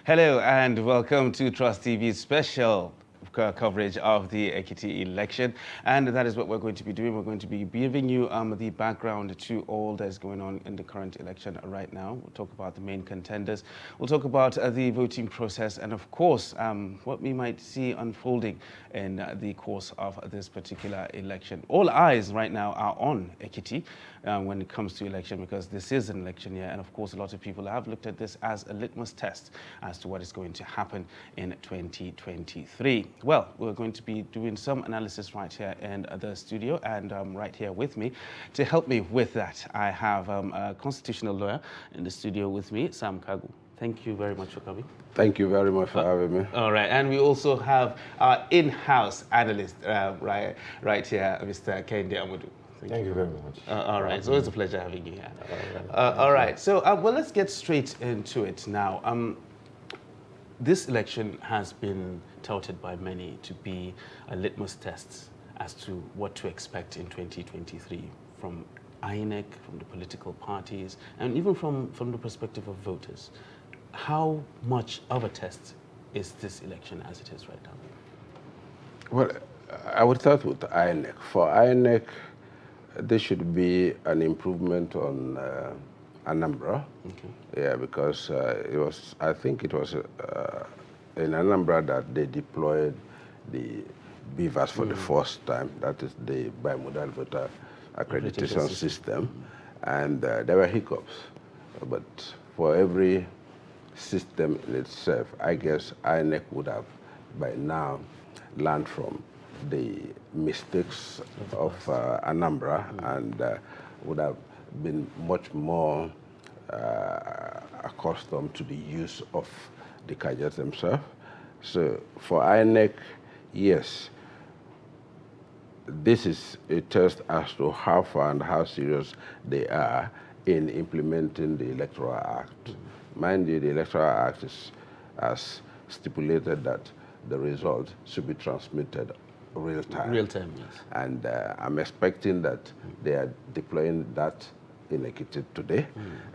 Hello and welcome to Trust TV's special coverage of the Ekiti election, and that is what we're going to be doing. We're going to be giving you the background to all that's going on in the current election right now. We'll talk about the main contenders, we'll talk about the voting process, and of course what we might see unfolding in the course of this particular election. All eyes right now are on Ekiti when it comes to election, because this is an election year, and of course a lot of people have looked at this as a litmus test as to what is going to happen in 2023. Well, we're going to be doing some analysis right here in the studio, and right here with me to help me with that, I have a constitutional lawyer in the studio with me, Sam Kagu. Thank you very much for coming. Thank you very much for having me. All right, and we also have our in-house analyst right here, Mr. Kende Amudu. Thank you very much. All right, so it's a pleasure having you here. All right, so well, let's get straight into it now. This election has been touted by many to be a litmus test as to what to expect in 2023 from INEC, from the political parties, and even from the perspective of voters. How much of a test is this election as it is right now? Well, I would start with INEC. For INEC, there should be an improvement on Anambra. Okay. Yeah, because I think it was in Anambra that they deployed the beavers for the first time. That is the bimodal voter accreditation system. And there were hiccups. But for every system in itself, I guess INEC would have by now learned from the mistakes of Anambra and would have been much more accustomed to the use of the cadres themselves. So for INEC, yes, this is a test as to how far and how serious they are in implementing the Electoral Act. Mind you, the Electoral Act has stipulated that the result should be transmitted real time. Real time, yes. And I'm expecting that they are deploying that in Ekiti today.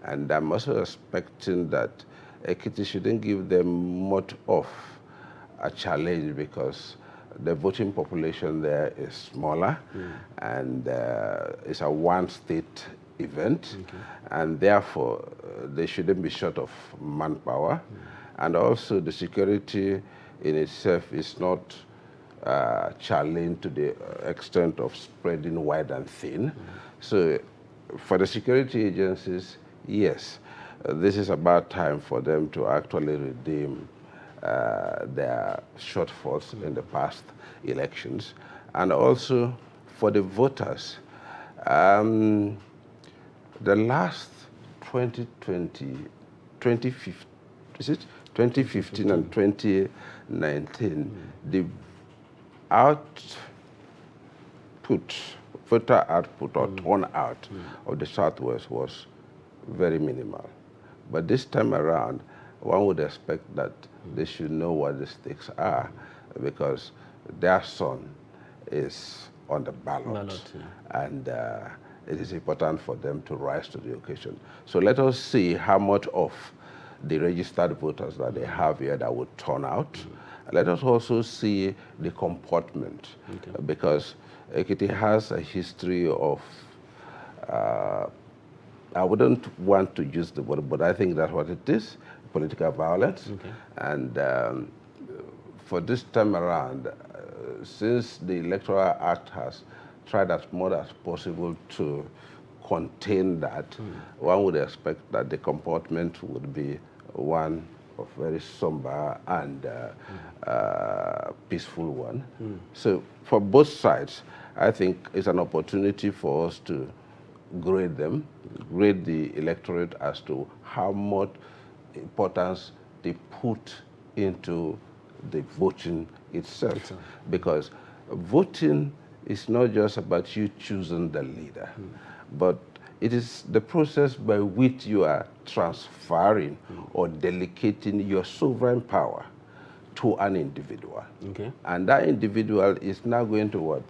And I'm also expecting that Ekiti shouldn't give them much of a challenge, because the voting population there is smaller and it's a one-state event, and therefore they shouldn't be short of manpower. And also the security in itself is not challenged to the extent of spreading wide and thin. So for the security agencies, yes, this is about time for them to actually redeem their shortfalls in the past elections. And also for the voters, the last 2015 and 2019, the voter output or turnout of the Southwest was very minimal. But this time around, one would expect that they should know what the stakes are, because their son is on the ballot. And it is important for them to rise to the occasion. So let us see how much of the registered voters that they have here that would turn out. Let us also see the comportment, because Ekiti has a history of, I wouldn't want to use the word, but I think that's what it is, political violence. And for this time around, since the Electoral Act has tried as much as possible to contain that, one would expect that the comportment would be one of very somber and peaceful one. So for both sides, I think it's an opportunity for us to grade them, grade the electorate as to how much importance they put into the voting itself. Because voting is not just about you choosing the leader, but it is the process by which you are transferring or delegating your sovereign power to an individual. And that individual is now going to what?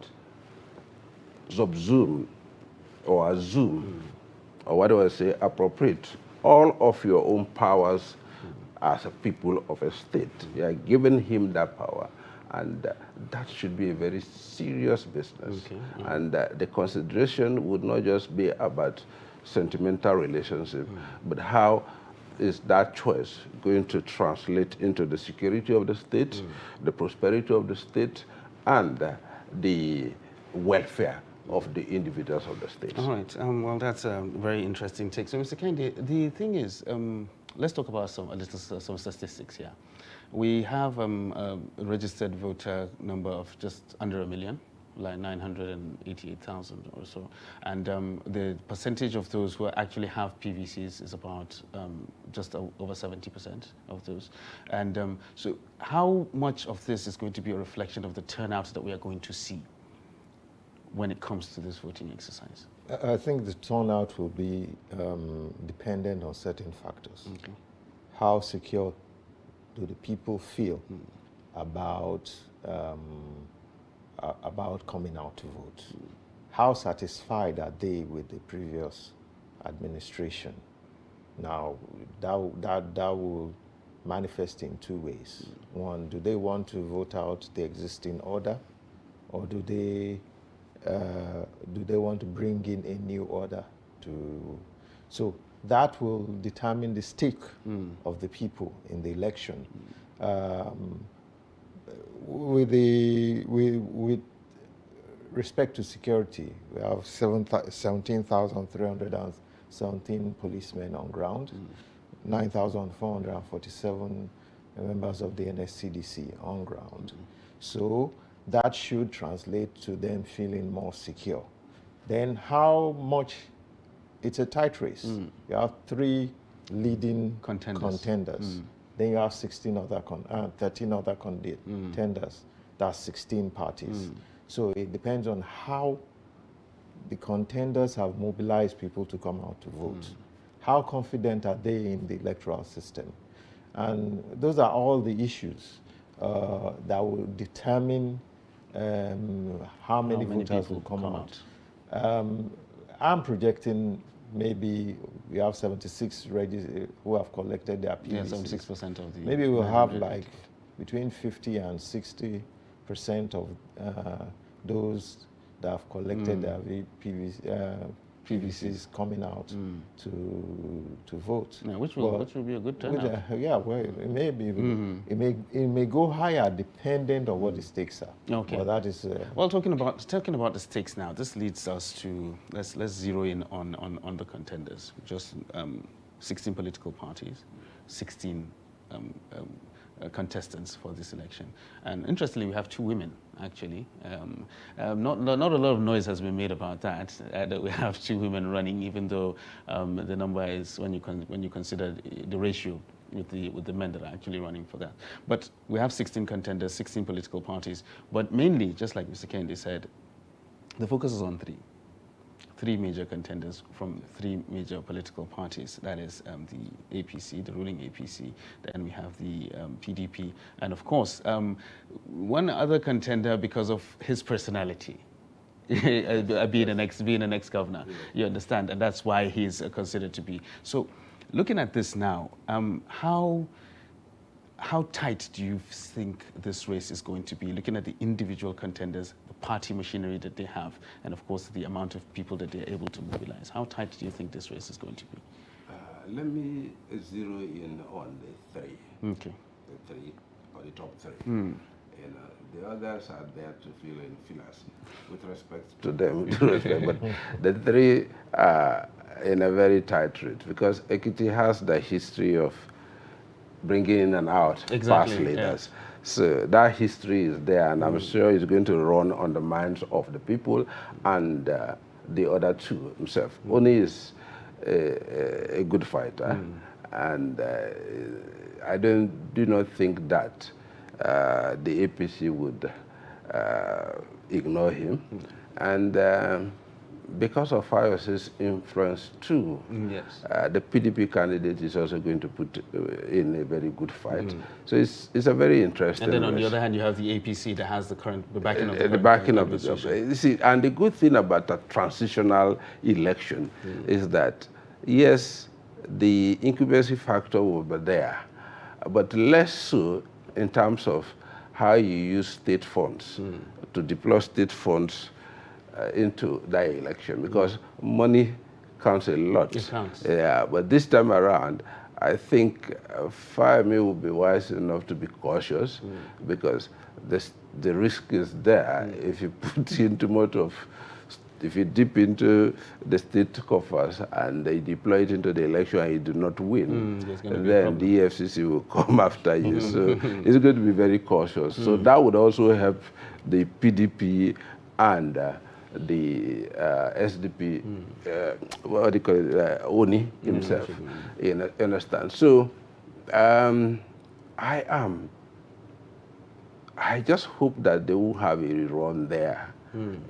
Subsume or assume, or what do I say, appropriate all of your own powers as a people of a state. You are giving him that power. And that should be a very serious business. Okay. And the consideration would not just be about sentimental relationship, but how is that choice going to translate into the security of the state, the prosperity of the state, and the welfare of the individuals of the state. All right. Well, that's a very interesting take. So, Mr. Kendi, the thing is, let's talk about some statistics here. We have a registered voter number of just under 1 million, like 988,000 or so. And the percentage of those who actually have PVCs is about just over 70% of those. And so how much of this is going to be a reflection of the turnout that we are going to see when it comes to this voting exercise? I think the turnout will be dependent on certain factors. Okay. How secure do the people feel about coming out to vote? How satisfied are they with the previous administration? Now, that will manifest in two ways. One, do they want to vote out the existing order, or do they want to bring in a new order? So that will determine the stake of the people in the election. With respect to security, we have 17,317 policemen on ground, 9,447 members of the NSCDC on ground. So that should translate to them feeling more secure. Then how much? It's a tight race. You have 3 leading contenders. Then you have 13 other contenders. That's 16 parties. So it depends on how the contenders have mobilized people to come out to vote. How confident are they in the electoral system? And those are all the issues that will determine how many voters will come out. I'm projecting maybe we have 76 who have collected their PVCs. Yeah, 76% of the... Maybe we'll have like between 50 and 60% of those that have collected their PVCs coming out to vote. Yeah, which will be a good turnout. Well, it may be. It may go higher depending on what the stakes are. Okay. Well, that is. Well, talking about the stakes now, this leads us to let's zero in on the contenders. Just 16 political parties, 16 contestants for this election. And interestingly, we have 2 women, actually. Not a lot of noise has been made about that we have 2 women running, even though the number is, when you consider the ratio with the men that are actually running for that. But we have 16 contenders, 16 political parties. But mainly, just like Mr. Kendi said, the focus is on 3 major contenders from 3 major political parties. That is the APC, the ruling APC. Then we have the PDP, and of course, one other contender because of his personality, being an ex-governor. You understand, and that's why he's considered to be. So, looking at this now, how tight do you think this race is going to be? Looking at the individual contenders, the party machinery that they have, and of course the amount of people that they're able to mobilize. How tight do you think this race is going to be? Let me zero in on the 3. Okay. The 3, or the top 3. The others are there to fill in fillers with respect to them. But the 3 are in a very tight race because Ekiti has the history of bringing in and out past leaders. Yeah. So that history is there, and I'm sure it's going to run on the minds of the people and the other 2 himself. Oni is a good fighter, and I do not think that the APC would ignore him. And because of Fayos's influence too, yes. The PDP candidate is also going to put in a very good fight. So it's a very interesting. And then on race. the other hand, you have the APC that has the backing of the backing of the you see, and the good thing about a transitional election is that yes, the incubacy factor will be there, but less so in terms of how you use state funds to deploy state funds into that election, because money counts a lot. It counts. Yeah, but this time around, I think Fayemi will be wise enough to be cautious, because the risk is there if you put in too much of, if you dip into the state coffers and they deploy it into the election and you do not win, then the EFCC will come after you. So it's going to be very cautious. So that would also help the PDP and the SDP, what do you call it, Oni himself, you understand? So I just hope that they will have a rerun there,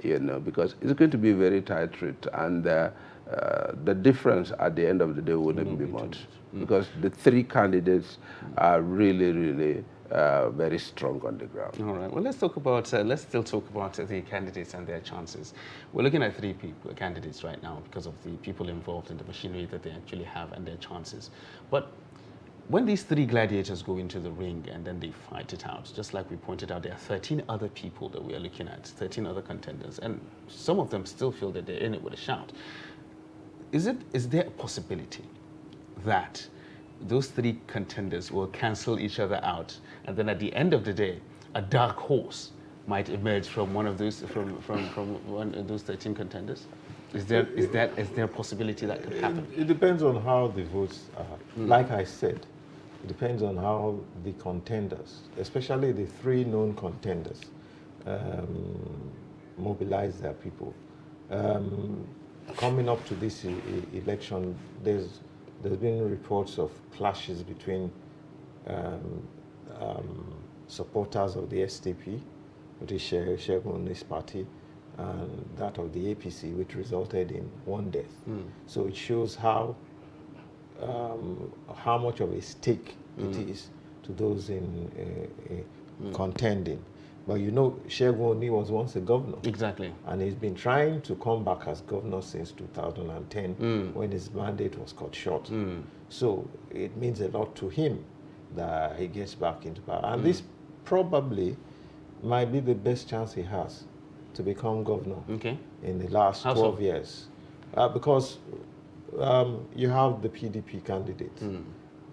you know, because it's going to be a very tight race, and the difference at the end of the day wouldn't be much, because the three candidates are really, really very strong on the ground. All right. Well, let's talk about. Let's still talk about the candidates and their chances. We're looking at three candidates right now because of the people involved in the machinery that they actually have and their chances. But when these three gladiators go into the ring and then they fight it out, just like we pointed out, there are 13 other people that we are looking at, 13 other contenders, and some of them still feel that they're in it with a shout. Is there a possibility that those three contenders will cancel each other out, and then at the end of the day, a dark horse might emerge from one of those from one of those 13 contenders? Is there a possibility that could happen? It depends on how the votes are. Like I said, it depends on how the contenders, especially the three known contenders, mobilize their people. Coming up to this election, there's been reports of clashes between supporters of the SDP, which is Segun's party, and that of the APC, which resulted in one death. So it shows how much of a stake it is to those in contending. But you know, Segun was once a governor. Exactly. And he's been trying to come back as governor since 2010 when his mandate was cut short. So it means a lot to him that he gets back into power. And this probably might be the best chance he has to become governor in the last 12 years. Because you have the PDP candidate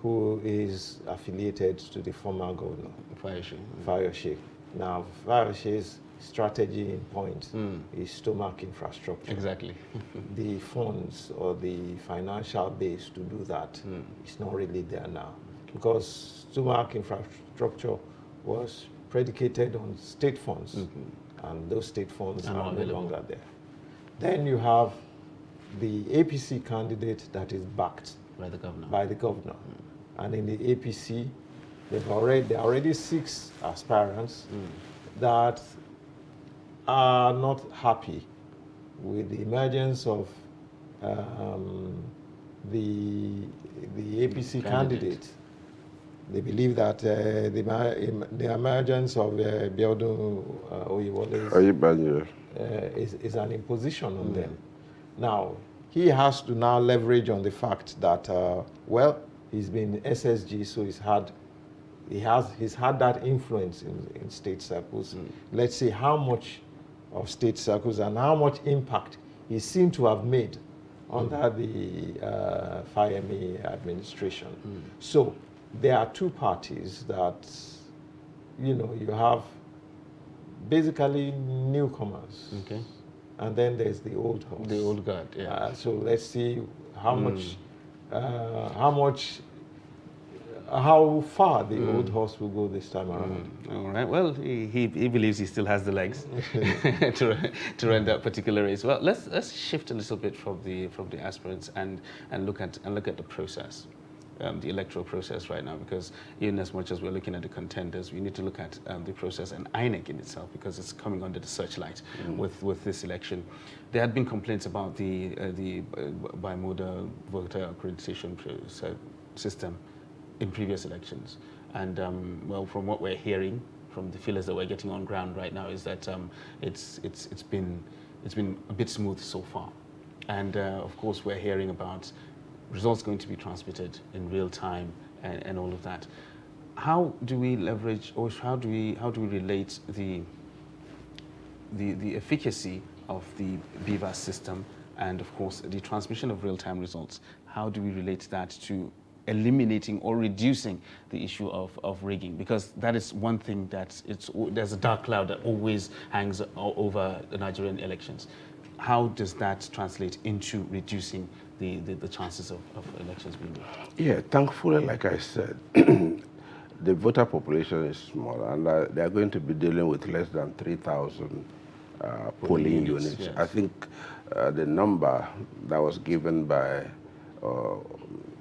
who is affiliated to the former governor, Fayose. Now, Fayose's strategy in point is stomach infrastructure. Exactly. The funds or the financial base to do that is not really there now, because stomach infrastructure was predicated on state funds, and those state funds are no longer there. Then you have the APC candidate that is backed by the governor. And in the APC, there are already 6 aspirants that are not happy with the emergence of the APC candidate. They believe that the emergence of Biodun Oyewole is an imposition on them. Now, he has to now leverage on the fact that, well, he's been SSG, so he's had that influence in state circles. Let's see how much of state circles and how much impact he seemed to have made under the Fayemi administration. So there are 2 parties that, you know, you have basically newcomers. And then there's the old horse. The old guard, yeah. So let's see how far the old horse will go this time around. All right. Well, he believes he still has the legs to run that particular race. Well, let's shift a little bit from the aspirants and look at the process. The electoral process right now, because in as much as we're looking at the contenders, we need to look at the process and INEC in itself, because it's coming under the searchlight with this election. There had been complaints about the bimodal voter accreditation system in previous elections, and well, from what we're hearing from the feelers that we're getting on ground right now, is that it's been a bit smooth so far, and of course we're hearing about results going to be transmitted in real time and all of that. how do we leverage, or how do we relate the efficacy of the BVAS system and, of course, the transmission of real-time results? How do we relate that to eliminating or reducing the issue of rigging? Because that is one thing that there's a dark cloud that always hangs over the Nigerian elections. How does that translate into reducing the chances of elections being rigged? Yeah, thankfully, like I said, the voter population is small, and they are going to be dealing with less than 3,000 polling units. Yes. I think the number that was given by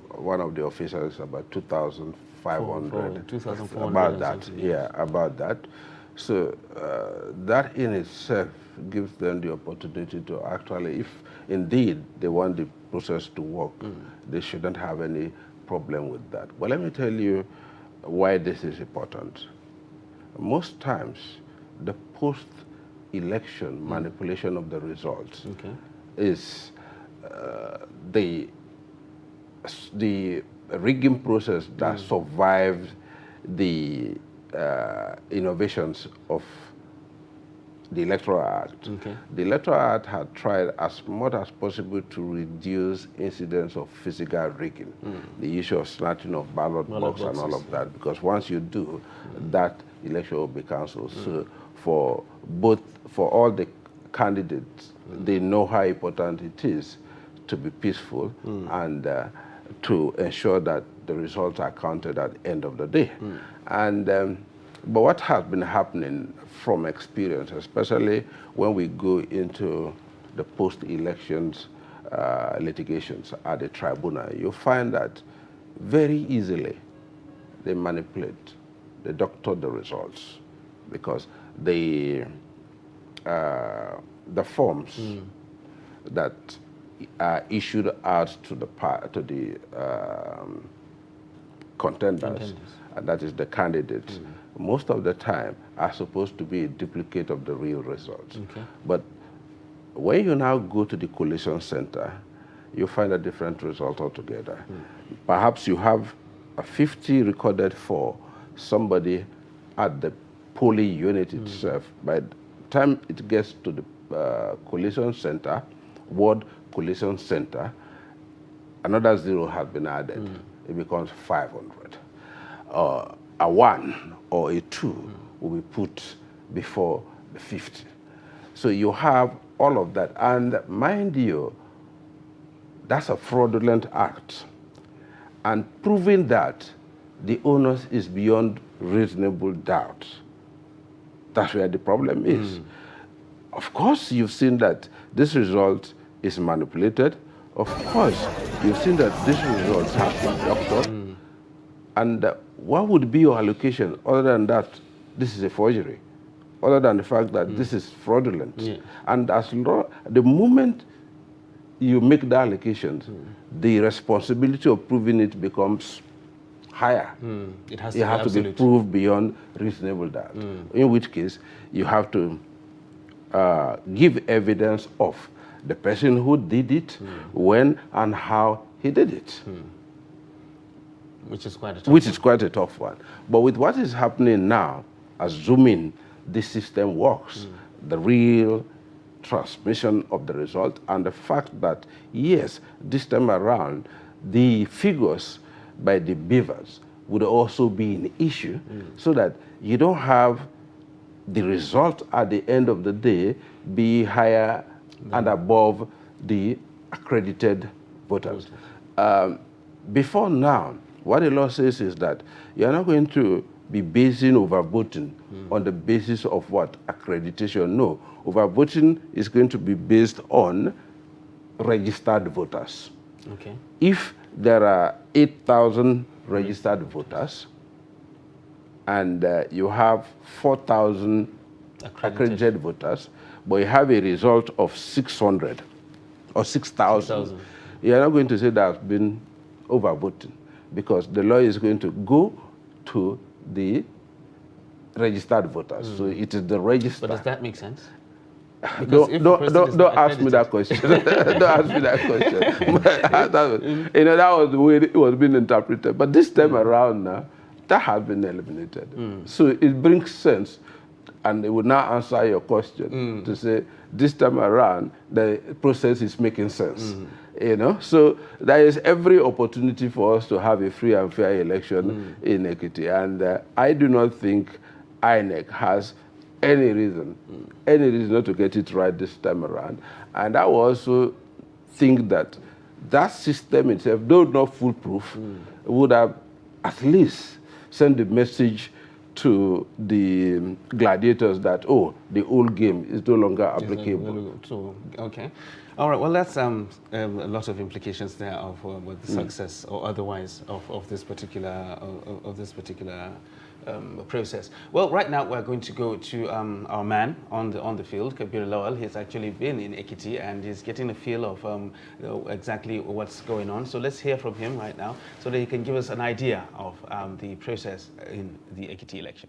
one of the officers about 2,500. 2,400. About that, yeah, about that. So that in itself gives them the opportunity to actually, if indeed they want the process to work, they shouldn't have any problem with that. But let me tell you why this is important. Most times, the post-election manipulation of the results is the rigging process that survived the innovations of the Electoral Act. The Electoral Act had tried as much as possible to reduce incidents of physical rigging, the issue of snatching of ballot box and all of that, because once you do, that election will be cancelled. So for all the candidates, they know how important it is to be peaceful and to ensure that the results are counted at the end of the day. But what has been happening from experience, especially when we go into the post-elections litigations at the tribunal, you find that very easily they manipulate, they doctor the results, because the forms that are issued out to the contenders, and that is the candidates, most of the time are supposed to be a duplicate of the real results. But when you now go to the collation center, you find a different result altogether. Perhaps you have a 50 recorded for somebody at the polling unit itself. By the time it gets to the collation center, ward collation center, another zero has been added. It becomes 500. A 1 or a 2 will be put before the 50. So you have all of that. And mind you, that's a fraudulent act. And proving that, the onus is beyond reasonable doubt. That's where the problem is. Of course, you've seen that this result is manipulated. Of course, you've seen that these results have been doctored. And what would be your allocation other than that this is a forgery, other than the fact that this is fraudulent? And the moment you make the allocations, the responsibility of proving it becomes higher. It has to be proved beyond reasonable doubt, in which case you have to give evidence of the person who did it, when and how he did it. Which is quite a tough one. But with what is happening now, assuming this system works, the real transmission of the result, and the fact that, yes, this time around, the figures by the beavers would also be an issue, so that you don't have the result at the end of the day be higher and above the accredited voters. Before now, what the law says is that you're not going to be basing overvoting on the basis of what? Accreditation. No. Overvoting is going to be based on registered voters. If there are 8,000 registered voters and you have 4,000 accredited voters, but you have a result of 600 or 6,000, you're not going to say there's been overvoting, because the law is going to go to the registered voters. So it is the register. But does that make sense? Don't ask me that question. Don't ask me that question. That was the way it was being interpreted. But this time around now, that has been eliminated. So it brings sense, and it will now answer your question to say this time around the process is making sense. You know, so there is every opportunity for us to have a free and fair election in Ekiti, and I do not think INEC has any reason not to get it right this time around. And I also think that that system itself, though not foolproof, would have at least sent the message to the gladiators that, oh, the old game is no longer applicable. Okay. All right, well, that's a lot of implications there of what the success or otherwise of this particular process. Well, right now we're going to go to our man on the field, Kabir Lawal. He's actually been in Ekiti and he's getting a feel of exactly what's going on. So let's hear from him right now so that he can give us an idea of the process in the Ekiti election.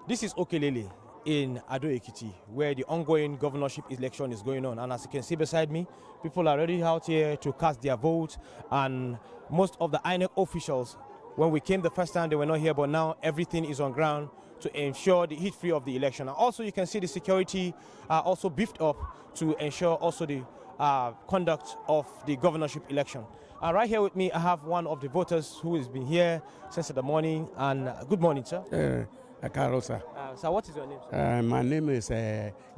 This is Okelele in Ado Ekiti, where the ongoing governorship election is going on. And as you can see beside me, people are already out here to cast their vote, and most of the INEC officials, when we came the first time, they were not here, but now everything is on ground to ensure the heat-free of the election. And also you can see the security are also beefed up to ensure also the conduct of the governorship election. And right here with me, I have one of the voters who has been here since the morning. And good morning, sir. Carol, sir. So what is your name, sir? My name is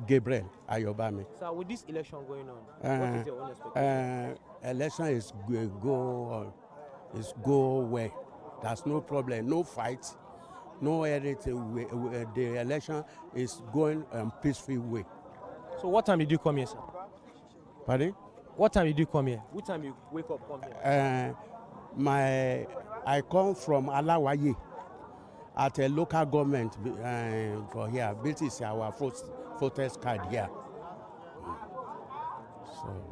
Gabriel Ayobami. So with this election going on, what is your own expectation? Election is go well. There's no problem, no fight, no anything. The election is going peaceful way. So what time did you come here, sir? Pardon? What time did you come here? Which time you wake up, come here? I come from Alawaye at a local government for here. This is our voters card here. So.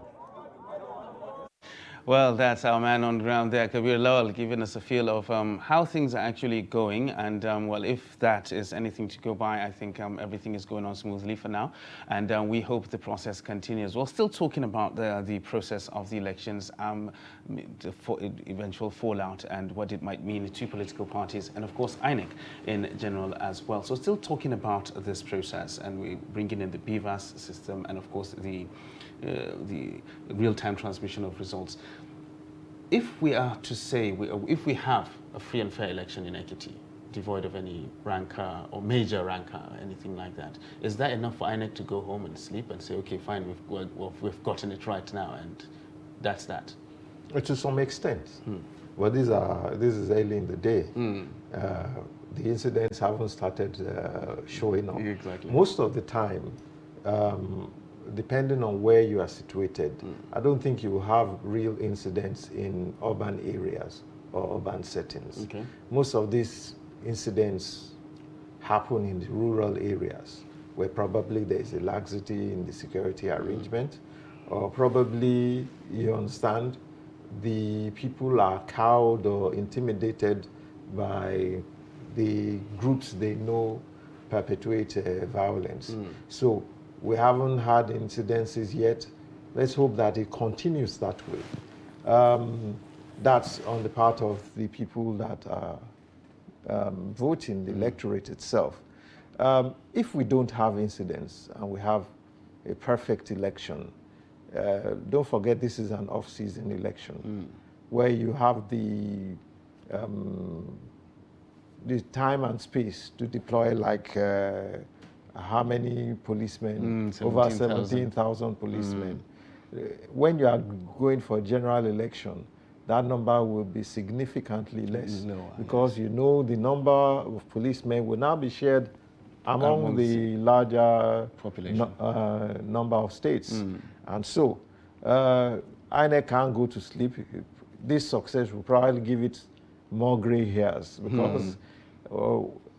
Well, that's our man on ground there, Kabir Lawal, giving us a feel of how things are actually going. And, well, if that is anything to go by, I think everything is going on smoothly for now. And we hope the process continues. We're still talking about the process of the elections, the eventual fallout and what it might mean to political parties and, of course, INEC in general as well. So still talking about this process, and we're bringing in the BVAS system and, of course, the real-time transmission of results. If we are to say, if we have a free and fair election in Ekiti, devoid of any rancor or major rancor, anything like that, is that enough for INEC to go home and sleep and say, okay, fine, we've gotten it right now, and that's that? To some extent. Well, this is early in the day. The incidents haven't started showing up. Exactly. Most of the time, depending on where you are situated, I don't think you will have real incidents in urban areas or urban settings. Okay. Most of these incidents happen in the rural areas where probably there is a laxity in the security arrangement, or probably, you understand, the people are cowed or intimidated by the groups they know perpetuate violence. So we haven't had incidences yet. Let's hope that it continues that way. That's on the part of the people that are voting, the electorate itself. If we don't have incidents and we have a perfect election, don't forget this is an off-season election where you have the time and space to deploy like how many policemen? Over 17,000 policemen. When you are going for a general election, that number will be significantly less because you know the number of policemen will now be shared among the larger population number of states. And so INEC can't go to sleep. This success will probably give it more gray hairs because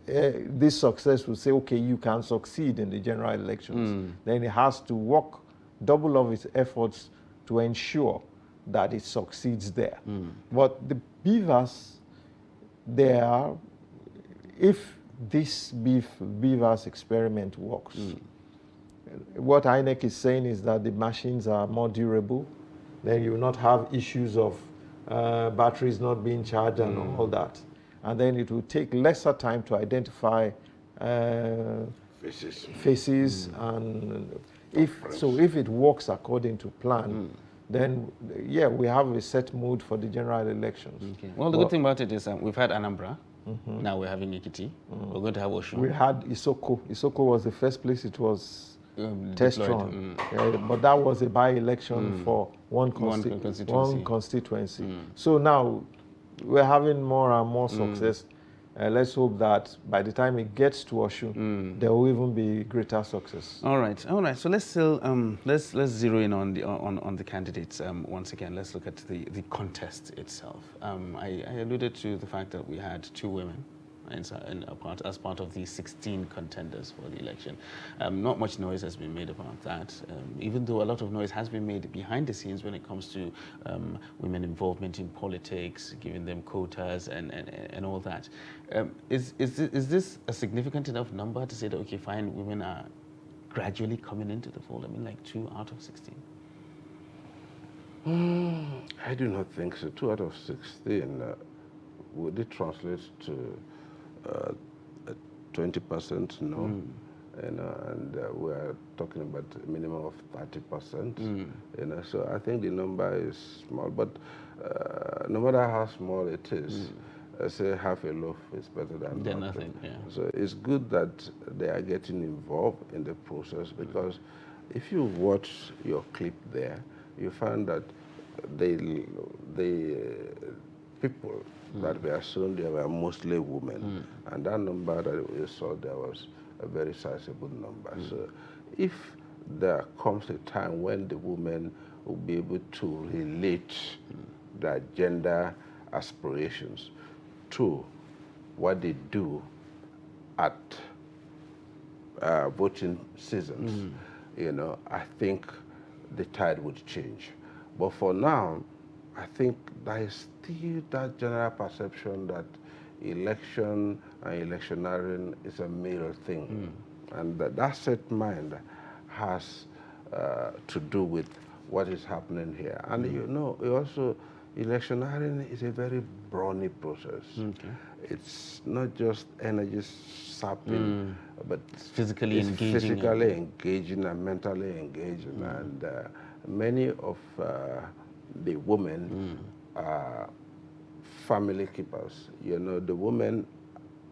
this success will say, okay, you can succeed in the general elections. Then it has to work double of its efforts to ensure that it succeeds there. But the BVAS, if this BVAS experiment works, what INEC is saying is that the machines are more durable, then you will not have issues of batteries not being charged and all that. and then it will take lesser time to identify faces and if it works according to plan, then yeah, we have a set mood for the general elections. Okay. Well, the good thing about it is we've had Anambra, now we're having Ekiti, we're going to have Osun. We had Isoko. Isoko was the first place it was test run. Yeah, but that was a by-election for one constituency. So now we're having more and more success. Let's hope that by the time it gets to Osun, there will even be greater success. All right. So let's still let's zero in on the candidates once again. Let's look at the contest itself. I alluded to the fact that we had 2 women as part of the 16 contenders for the election. Not much noise has been made about that, even though a lot of noise has been made behind the scenes when it comes to women involvement in politics, giving them quotas and all that. Is this a significant enough number to say that, okay, fine, women are gradually coming into the fold? I mean, like 2 out of 16? I do not think so. 2 out of 16, would it translate to 20%? No. And we're talking about a minimum of 30%. So I think the number is small, but no matter how small it is, say half a loaf is better than nothing. Yeah. So it's good that they are getting involved in the process, because if you watch your clip there, you find that the people that were shown there were mostly women, and that number that we saw there was a very sizable number. So if there comes a time when the women will be able to relate their gender aspirations to what they do at voting seasons, I think the tide would change. But for now, I think there is still that general perception that election and electioneering is a male thing. And that set mind has to do with what is happening here. And also, electioneering is a very brawny process. It's not just energy sapping, but physically engaging. Physically engaging and mentally engaging. And many of the women are family keepers. The women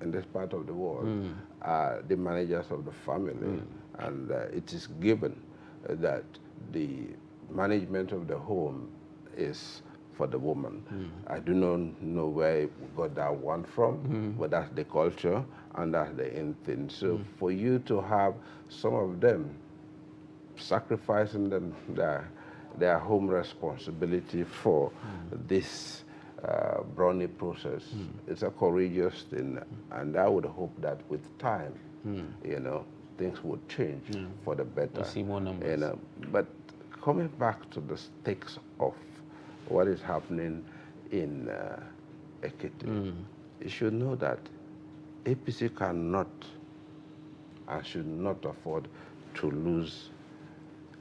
in this part of the world are the managers of the family, and it is given that the management of the home is for the woman. I do not know where we got that one from, but that's the culture and that's the end thing. So for you to have some of them sacrificing their home responsibility for this brawny process, it's a courageous thing, and I would hope that with time, things would change for the better. We'll see more numbers. But coming back to the stakes of what is happening in Ekiti, you should know that APC cannot and should not afford to lose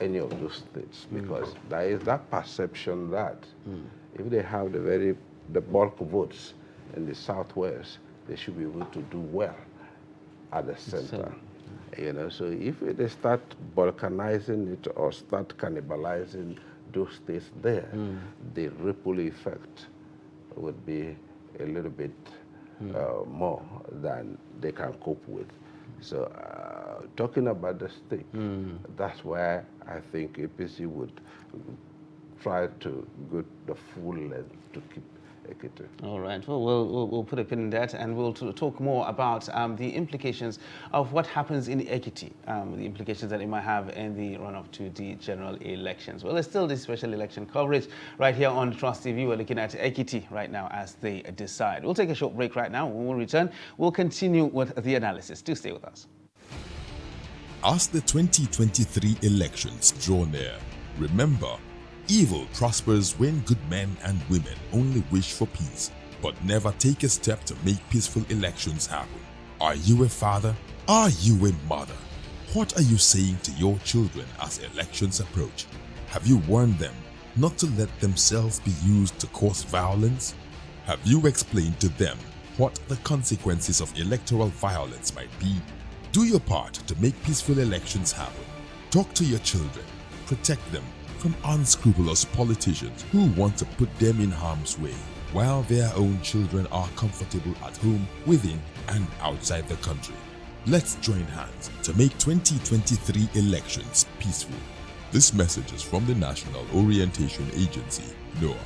any of those states, because there is that perception that if they have the bulk votes in the southwest, they should be able to do well at the center. So if they start balkanizing it or start cannibalizing those states there, the ripple effect would be a little bit more than they can cope with. So talking about the stake, that's where I think APC would try to go the full length to keep Ekiti. All right. Well, we'll put a pin in that, and we'll talk more about the implications of what happens in Ekiti, the implications that it might have in the run-up to the general elections. Well, there's still this special election coverage right here on Trust TV. We're looking at Ekiti right now as they decide. We'll take a short break right now. When we return, we'll continue with the analysis. Do stay with us. As the 2023 elections draw near, remember, evil prospers when good men and women only wish for peace, but never take a step to make peaceful elections happen. Are you a father? Are you a mother? What are you saying to your children as elections approach? Have you warned them not to let themselves be used to cause violence? Have you explained to them what the consequences of electoral violence might be. Do your part to make peaceful elections happen. Talk to your children. Protect them from unscrupulous politicians who want to put them in harm's way, while their own children are comfortable at home, within and outside the country. Let's join hands to make 2023 elections peaceful. This message is from the National Orientation Agency, NOAA.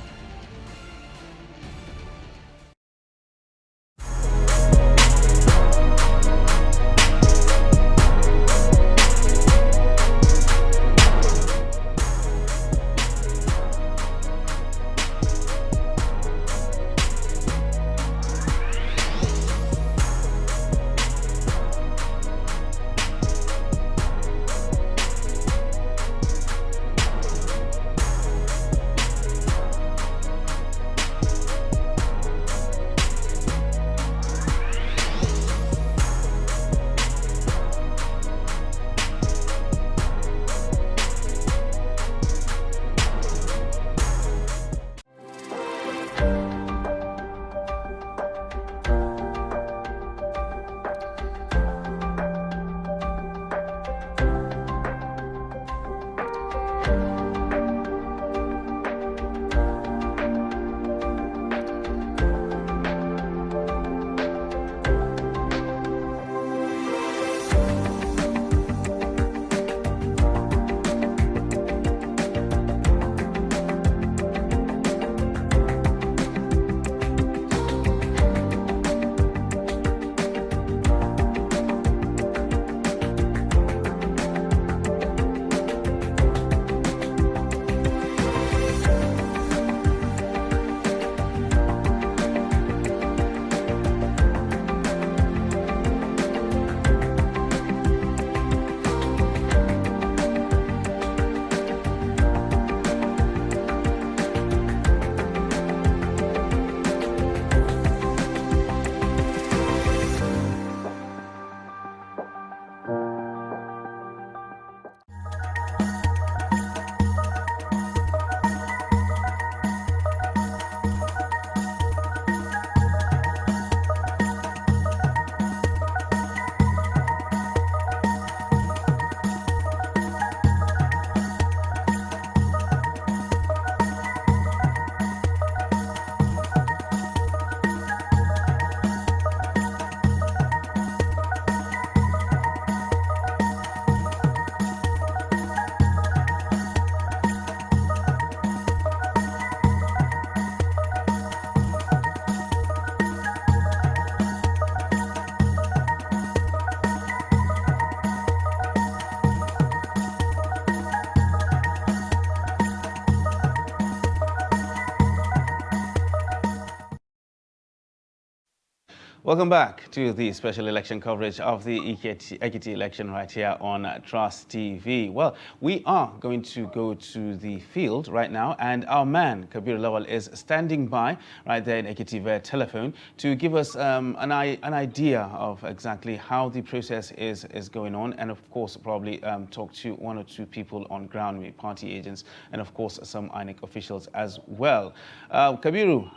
Welcome back to the special election coverage of the Ekiti election right here on Trust TV. Well, we are going to go to the field right now, and our man, Kabir Lawal, is standing by right there in Ekiti via telephone to give us an idea of exactly how the process is going on, and of course probably talk to one or two people on ground, maybe party agents, and of course some INEC officials as well. Kabiru.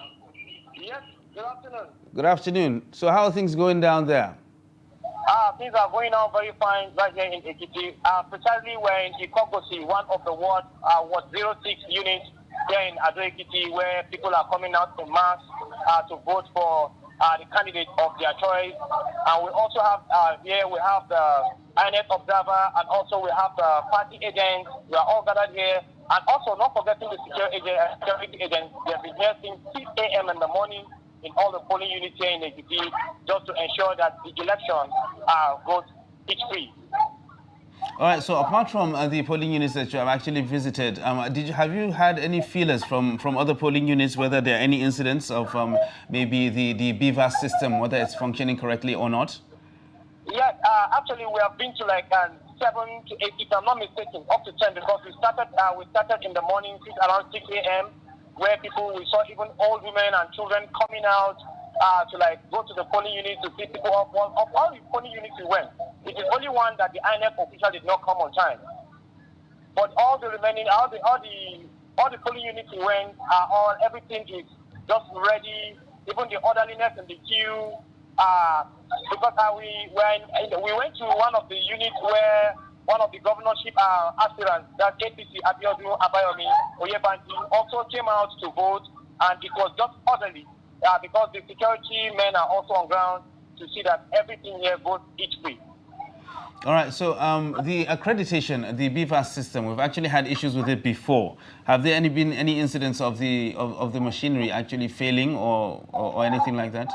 Yes. Good afternoon. Good afternoon. So how are things going down there? Things are going on very fine right here in Ekiti. Precisely we're in Ikogosi, one of the Ward 06 units here in Ado Ekiti, where people are coming out in mass to vote for the candidate of their choice. And we also have here, we have the INEC observer, and also we have the party agents. We are all gathered here. And also not forgetting the security agents. They have been here since 6 a.m. in the morning in all the polling units here in Ekiti, just to ensure that the election goes pitch-free. All right, so apart from the polling units that you have actually visited, have you had any feelers from other polling units, whether there are any incidents of maybe the BVAS system, whether it's functioning correctly or not? Yes, actually we have been to like 7 to 8, if I'm not mistaken, up to 10, because we started in the morning, around 6 a.m., where we saw even old women and children coming out to like go to the polling unit to see people of all the polling units we went. It is only one that the INEC official did not come on time. But all the remaining, all the polling units we went, everything is just ready even the orderliness in the queue. Because we went to one of the units where one of the governorship aspirants, that APC Abiodun Abayomi Oyebanji, also came out to vote, and it was just orderly because the security men are also on ground to see that everything here goes each way. All right, so the accreditation, the BVAS system, we've actually had issues with it before. Have there been any incidents of the machinery actually failing or anything like that?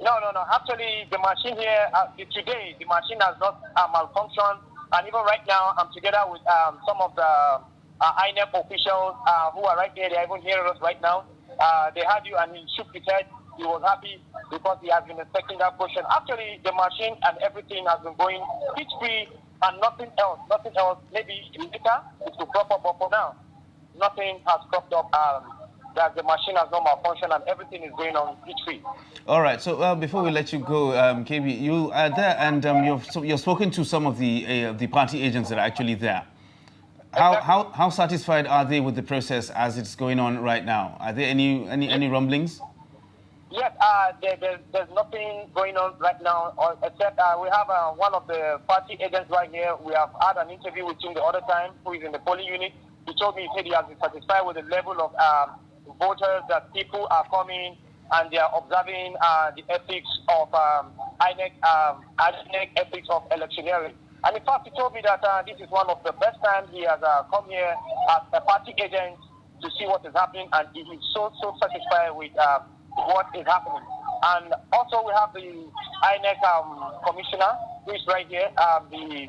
No. Actually, the machine here, today, the machine has not malfunctioned. And even right now, I'm together with some of the INEP officials who are right there. They are even hearing us right now. They had you and he shook his head. He was happy because he has been expecting that portion. Actually, the machine and everything has been going pitch-free and nothing else. Maybe later it will crop up, but for now, nothing has cropped up. That the machine has not malfunctioned and everything is going on pitch-free. All right. So before we let you go, KB, you are there and you've spoken to some of the party agents that are actually there. How satisfied are they with the process as it's going on right now? Are there any rumblings? Yes, there's nothing going on right now, except we have one of the party agents right here. We have had an interview with him the other time, who is in the polling unit. He told me he has been satisfied with the level of voters, that people are coming and they are observing the ethics of INEC ethics of electioneering. And in fact, he told me that this is one of the best times he has come here as a party agent to see what is happening, and he is so satisfied with what is happening. And also we have the INEC commissioner, who is right here, the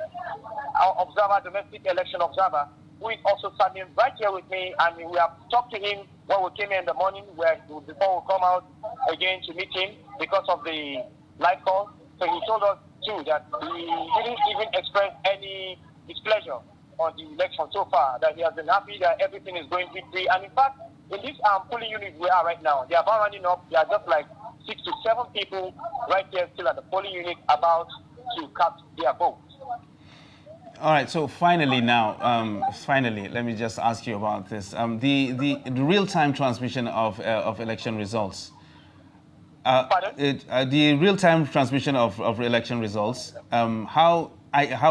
domestic election observer, who is also standing right here with me, and we have talked to him when we came here in the morning, before we come out again to meet him because of the live call. So he told us too that he didn't even express any displeasure on the election so far, that he has been happy that everything is going free. And in fact, in this polling unit we are right now, they are about running up. There are just like 6 to 7 people right there still at the polling unit about to cast their vote. All right, so finally now, let me just ask you about this. The real-time transmission of election results. The real-time transmission of election results, how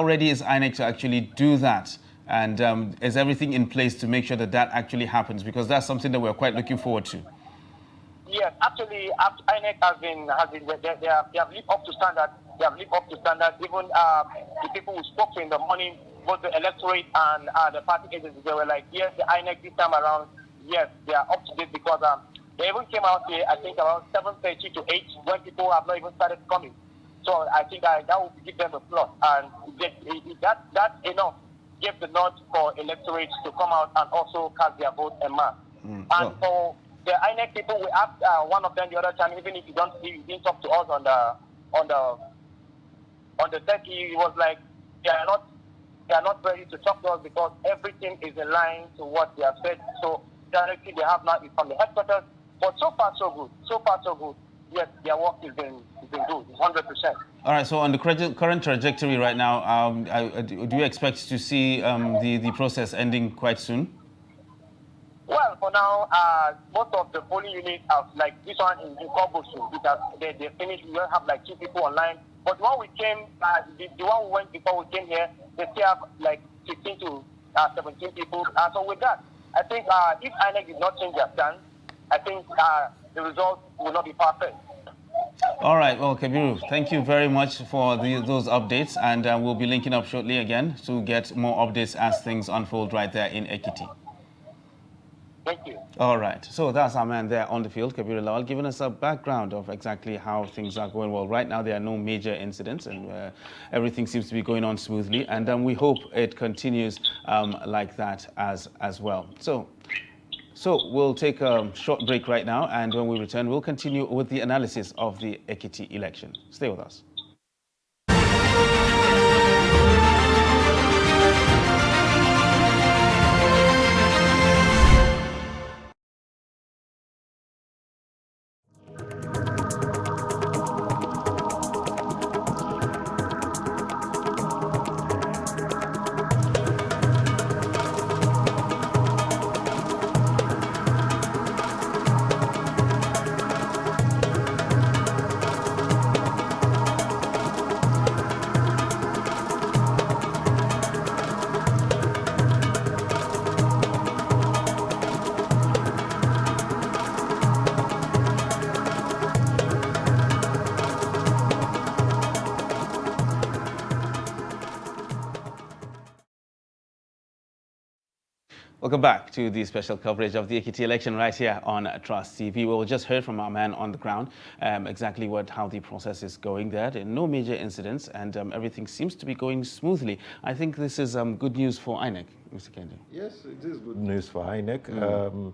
ready is INEC to actually do that? And is everything in place to make sure that that actually happens? Because that's something that we're quite looking forward to. Yes, actually, INEC they have lived up to standard. They have lived up to standard. Even the people we spoke to in the morning, both the electorate and the party agencies, they were like, yes, the INEC this time around, yes, they are up to date, because they even came out here, I think, around 7:30 to 8 when people have not even started coming. So I think that will give them a plus. And that enough gave the nod for electorates to come out and also cast their vote en masse. And for the INEC people, we asked one of them the other time, even if he didn't talk to us on the deck, he was like, they are not ready to talk to us because everything is in line to what they have said. So directly they have now is from the headquarters. But so far so good. So far so good. Yes, their work has been good. It's 100%. All right. So on the current trajectory right now, do you expect to see the process ending quite soon? Well, for now, most of the polling units are like this one in Kobosu, because they finished. We don't have like 2 people online. But when we came, the one we went before we came here, they still have like 15 to 17 people. So with that, I think if INEC did not change their stance, I think the results will not be perfect. All right. Well, Kabiru, thank you very much for those updates, and we'll be linking up shortly again to get more updates as things unfold right there in Ekiti. Thank you. All right. So that's our man there on the field, Kabiru Lawal, giving us a background of exactly how things are going. Well, right now there are no major incidents, and everything seems to be going on smoothly, and we hope it continues like that as well. So we'll take a short break right now, and when we return, we'll continue with the analysis of the Ekiti election. Stay with us. Welcome back to the special coverage of the Ekiti election right here on Trust TV. We just heard from our man on the ground exactly how the process is going there. There are no major incidents and everything seems to be going smoothly. I think this is good news for INEC, Mr. Kendi. Yes, it is good news for INEC.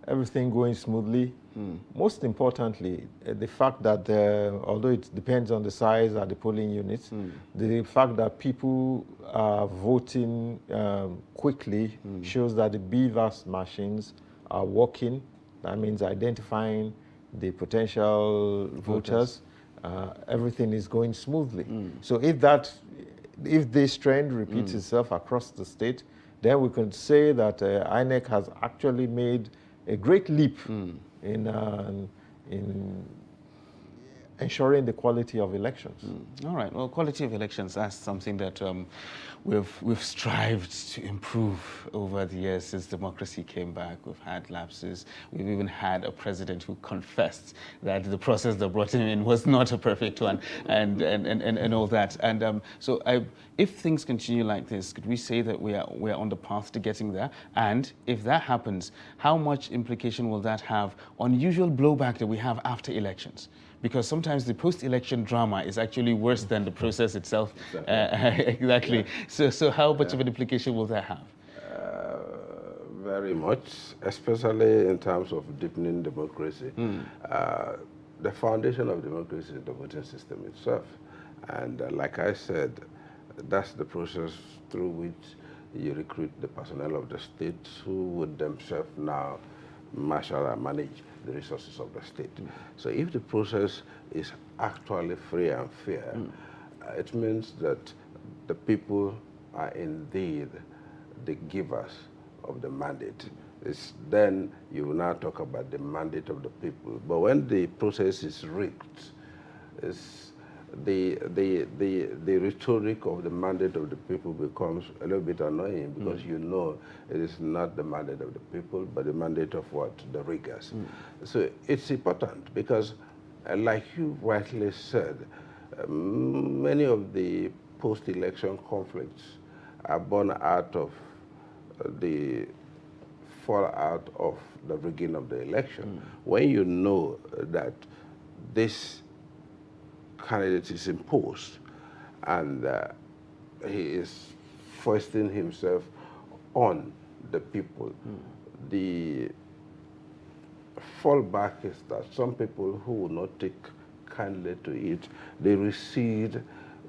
Everything going smoothly. Most importantly, the fact that although it depends on the size of the polling units, the fact that people are voting quickly shows that the BVAS machines are working. That means identifying the potential voters. Everything is going smoothly. So if this trend repeats itself across the state, then we can say that INEC has actually made a great leap in ensuring the quality of elections. All right. Well, quality of elections, that's something that we've strived to improve over the years since democracy came back. We've had lapses. We've even had a president who confessed that the process that brought him in was not a perfect one, and all that. And if things continue like this, could we say that we're on the path to getting there? And if that happens, how much implication will that have on usual blowback that we have after elections? Because sometimes the post-election drama is actually worse than the process itself. Exactly. Yeah. So how much of an implication will that have? Very much, especially in terms of deepening democracy. The foundation of democracy is the voting system itself. And like I said, that's the process through which you recruit the personnel of the state who would themselves now marshal and manage the resources of the state. So if the process is actually free and fair, it means that the people are indeed the givers of the mandate. Then you will now talk about the mandate of the people. But when the process is rigged, the rhetoric of the mandate of the people becomes a little bit annoying because you know it is not the mandate of the people, but the mandate of what? The riggers. So it's important because, like you rightly said, many of the post-election conflicts are born out of the fallout of the rigging of the election. When you know that this candidate is imposed and he is foisting himself on the people, the fallback is that some people who will not take kindly to it, they recede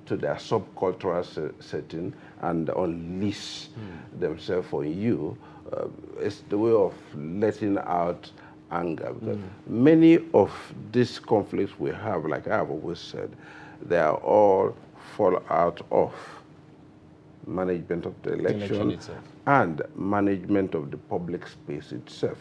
to their subcultural setting and unleash themselves on you. It's the way of letting out anger. Because many of these conflicts we have, like I have always said, they are all fall out of management of the election itself and management of the public space itself.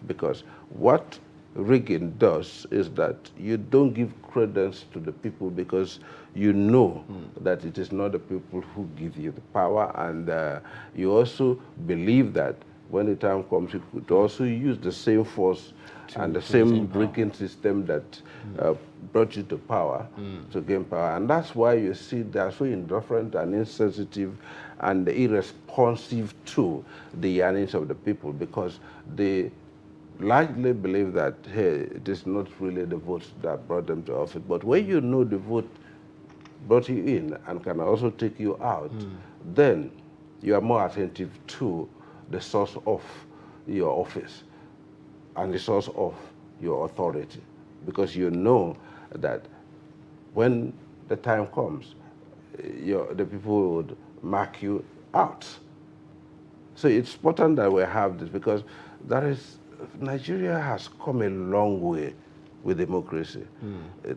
Because what rigging does is that you don't give credence to the people because you know that it is not the people who give you the power, and you also believe that when the time comes, you could also use the same force and the same rigging system that brought you to power to gain power. And that's why you see they are so indifferent and insensitive and irresponsive to the yearnings of the people, because they largely believe that, hey, it is not really the votes that brought them to office. But when you know the vote brought you in and can also take you out, then you are more attentive to the source of your office and the source of your authority, because you know that when the time comes, the people would mark you out. So it's important that we have this, because Nigeria has come a long way with democracy.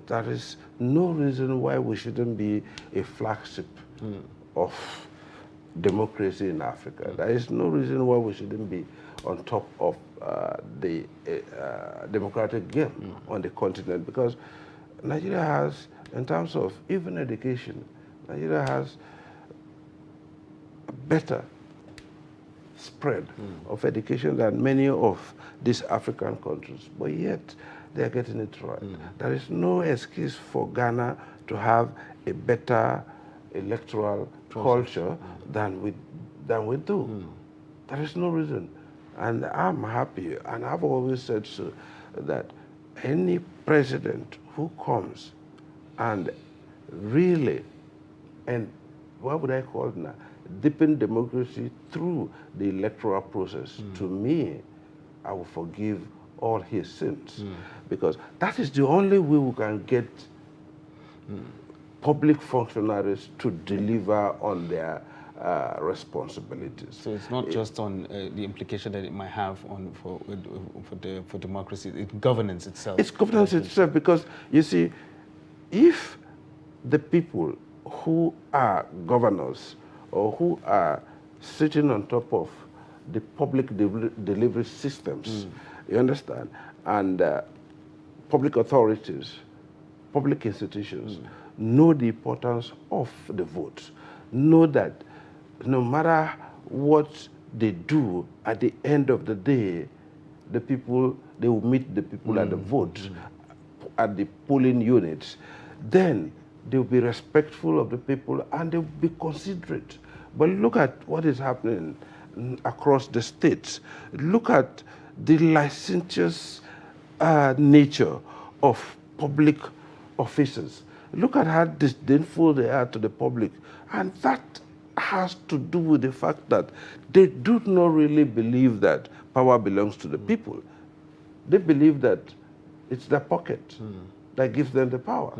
There is no reason why we shouldn't be a flagship of democracy in Africa. There is no reason why we shouldn't be on top of the democratic game on the continent, because Nigeria has, in terms of even education, Nigeria has a better spread of education than many of these African countries, but yet they are getting it right. There is no excuse for Ghana to have a better electoral culture than than we do. There is no reason. And I'm happy, and I've always said so, that any president who comes and really, and what would I call it now, deepen democracy through the electoral process, to me, I will forgive all his sins. Because that is the only way we can get public functionaries to deliver on their responsibilities. So it's not just on the implication that it might have on for democracy, it's governance itself. It's governance itself, because you see, if the people who are governors or who are sitting on top of the public delivery systems, you understand, and public authorities, public institutions, know the importance of the vote, know that no matter what they do, at the end of the day, the people, they will meet the people at the vote, at the polling units, then they'll be respectful of the people and they'll be considerate. But look at what is happening across the states. Look at the licentious nature of public officers. Look at how disdainful they are to the public. And that has to do with the fact that they do not really believe that power belongs to the people. They believe that it's their pocket that gives them the power.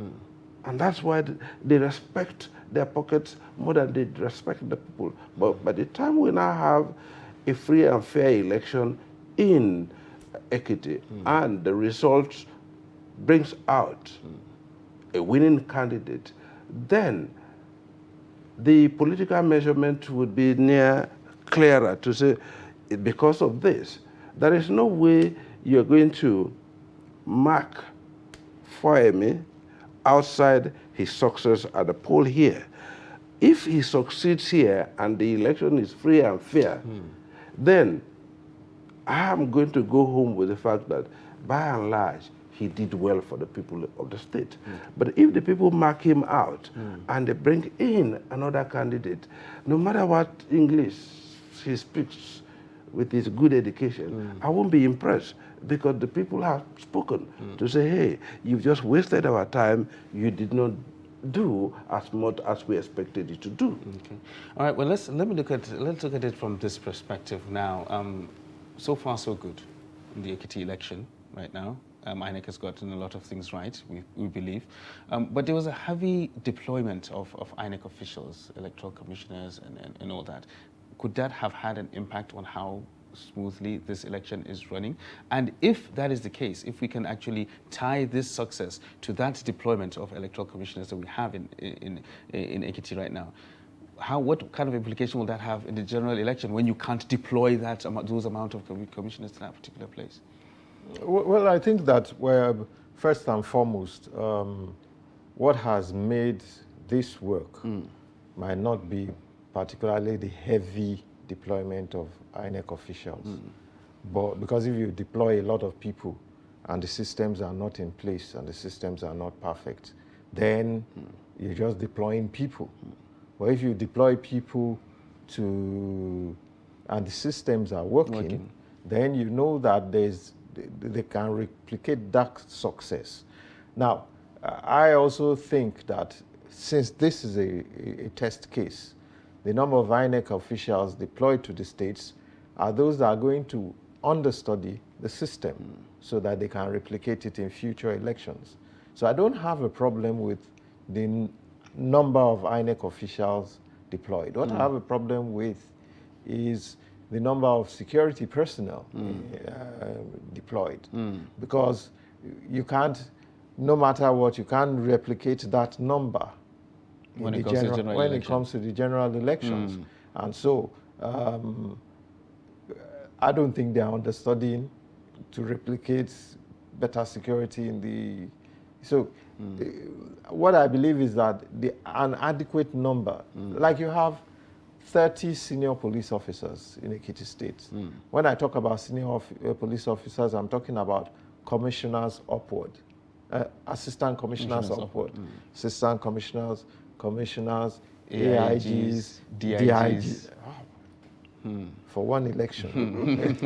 And that's why they respect their pockets more than they respect the people. But by the time we now have a free and fair election in Ekiti, and the results brings out a winning candidate, then the political measurement would be near clearer to say, because of this, there is no way you're going to mark Foemi outside his success at the poll here. If he succeeds here and the election is free and fair, then I am going to go home with the fact that, by and large, he did well for the people of the state. But if the people mark him out and they bring in another candidate, no matter what English he speaks with his good education, I won't be impressed, because the people have spoken to say, hey, you've just wasted our time, you did not do as much as we expected you to do. Okay. All right, well, let's look at it from this perspective now. So far, so good in the Ekiti election right now. INEC has gotten a lot of things right, we believe. But there was a heavy deployment of INEC officials, electoral commissioners, and all that. Could that have had an impact on how smoothly this election is running? And if that is the case, if we can actually tie this success to that deployment of electoral commissioners that we have in Ekiti right now, what kind of implication will that have in the general election when you can't deploy those amount of commissioners to that particular place? Well, I think that first and foremost, what has made this work might not be particularly the heavy deployment of INEC officials. But because if you deploy a lot of people and the systems are not in place and the systems are not perfect, then you're just deploying people. But if you deploy people and the systems are working, then you know that they can replicate that success. Now, I also think that since this is a test case, the number of INEC officials deployed to the states are those that are going to understudy the system so that they can replicate it in future elections. So I don't have a problem with the number of INEC officials deployed. What I have a problem with is the number of security personnel deployed, because you can't, no matter what, you can't replicate that number when it comes to the general elections. And so I don't think they are understudying to replicate better security in the... So what I believe is that an adequate number, like you have 30 senior police officers in Ekiti State. When I talk about senior police officers, I'm talking about commissioners upward, assistant commissioners upward, assistant commissioners, AIGs, DIGs. for one election.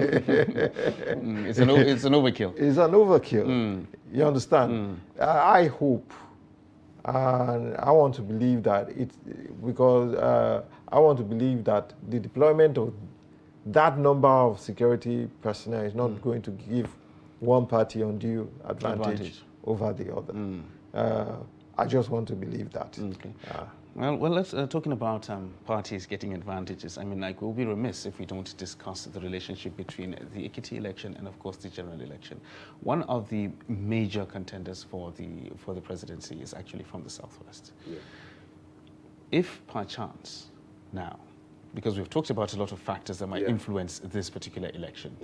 It's an overkill. It's an overkill. You understand? I hope, and I want to believe that I want to believe that the deployment of that number of security personnel is not going to give one party undue advantage over the other. I just want to believe that. Okay. Well, let's talking about parties getting advantages. I mean, like, we'll be remiss if we don't discuss the relationship between the Ekiti election and, of course, the general election. One of the major contenders for the presidency is actually from the southwest. Yeah. If perchance now, because we've talked about a lot of factors that might influence this particular election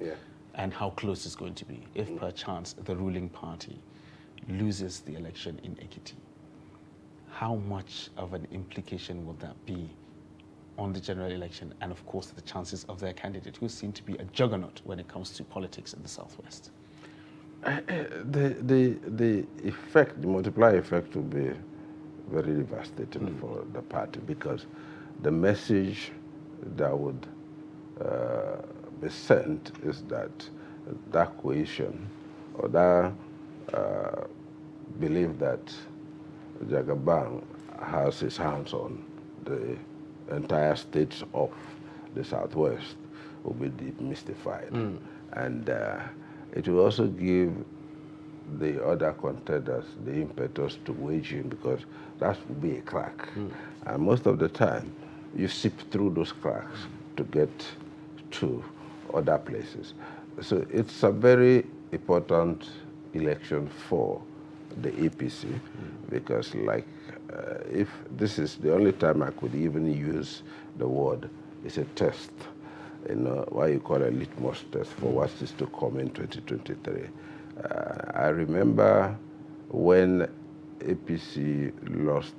and how close it's going to be, if perchance the ruling party loses the election in Ekiti, how much of an implication will that be on the general election and, of course, the chances of their candidate, who seem to be a juggernaut when it comes to politics in the southwest? The effect, the multiplier effect, will be very devastating for the party, because the message that would be sent is that that cohesion, or that belief that Jagaban has his hands on the entire states of the southwest, will be demystified. And it will also give the other contenders the impetus to wage in, because that will be a crack. And most of the time, you sip through those cracks to get to other places. So it's a very important election for the APC, because, like, if this is the only time I could even use the word, it's a test, you know, what you call a litmus test for what is to come in 2023. I remember when APC lost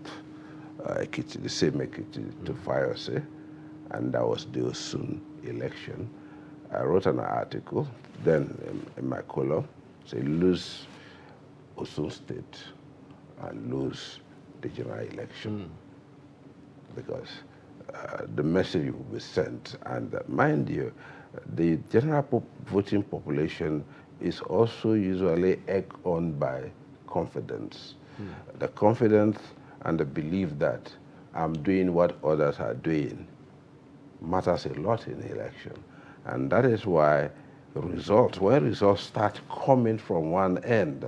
Ekiti, the same Ekiti, to Fayose, and that was the Osun election. I wrote an article then in my column, say, lose Osun State and lose the general election, because the message will be sent. And mind you, the general voting population is also usually egged on by confidence. The confidence and the belief that I'm doing what others are doing matters a lot in the election. And that is why results, when results start coming from one end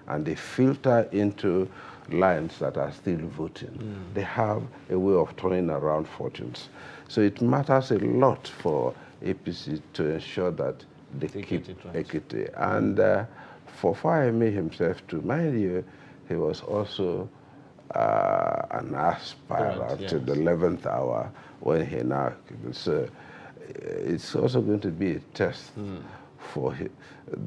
and they filter into lines that are still voting, they have a way of turning around fortunes. So it matters a lot for APC to ensure that they keep Ekiti. And for Fayemi himself, to mind you, he was also an aspirant to the 11th hour when he now, so it's also going to be a test for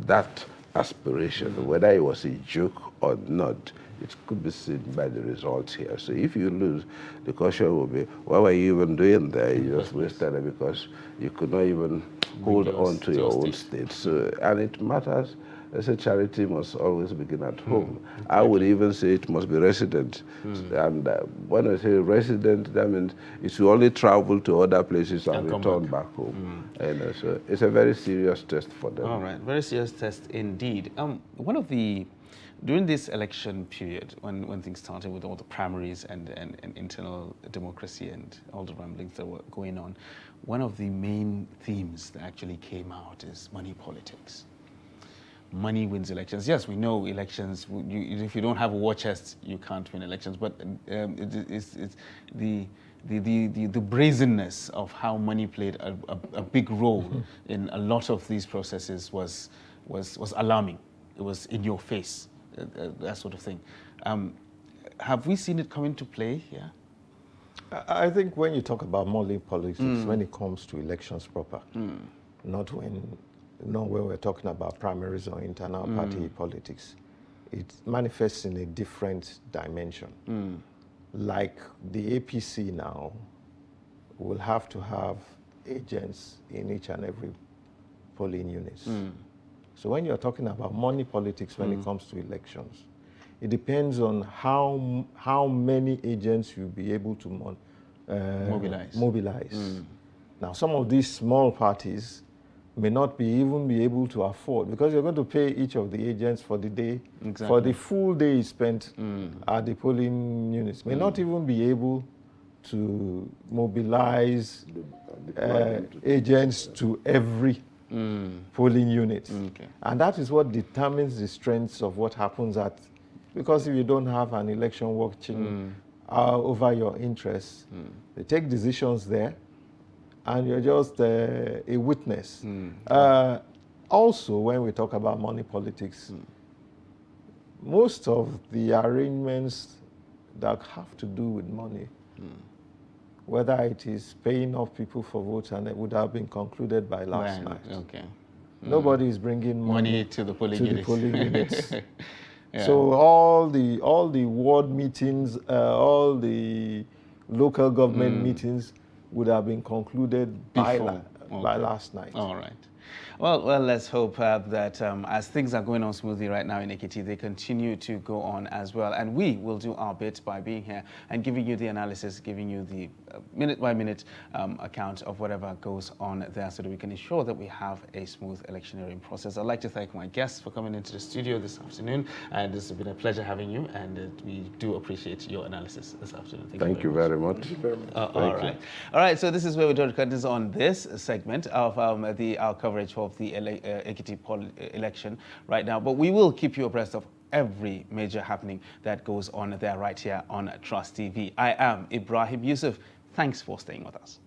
that aspiration, whether it was a joke or not. It could be seen by the results here. So if you lose, the question will be, what were you even doing there? You just wasted it because you could not even hold on to your own state. So, and it matters. I say charity must always begin at home. I would even say it must be resident. And when I say resident, that means it should only travel to other places and return back home. And so it's a very serious test for them. All right, very serious test indeed. One of the, during this election period, when things started with all the primaries and internal democracy and all the ramblings that were going on, one of the main themes that actually came out is money politics. Money wins elections. Yes, we know elections, if you don't have a war chest, you can't win elections, but it's the brazenness of how money played a big role in a lot of these processes was alarming. It was in your face, that sort of thing. Have we seen it come into play here? I think when you talk about money politics, when it comes to elections proper, not when we're talking about primaries or internal party politics, it manifests in a different dimension. Like the APC now will have to have agents in each and every polling units. So when you're talking about money politics when it comes to elections, it depends on how many agents you'll be able to mobilize. Now, some of these small parties may not even be able to afford, because you're going to pay each of the agents for the day, for the full day spent at the polling units, may not even be able to mobilize agents to every polling unit. And that is what determines the strengths of what happens because if you don't have an election watching over your interests, they take decisions there, and you're just a witness. Also, when we talk about money politics, most of the arrangements that have to do with money, whether it is paying off people for votes, and it would have been concluded by last night. Nobody is bringing money to the polling units. So all the ward meetings, all the local government meetings would have been concluded by last night. All right. Well, let's hope that as things are going on smoothly right now in Ekiti, they continue to go on as well. And we will do our bit by being here and giving you the analysis, giving you the minute-by-minute account of whatever goes on there, so that we can ensure that we have a smooth electioneering process. I'd like to thank my guests for coming into the studio this afternoon, and this has been a pleasure having you, and we do appreciate your analysis this afternoon. Thank you very much. All right, so this is where we draw the curtains on this segment of our coverage of the Ekiti election right now, but we will keep you abreast of every major happening that goes on there right here on Trust TV. I am Ibrahim Yusuf. Thanks for staying with us.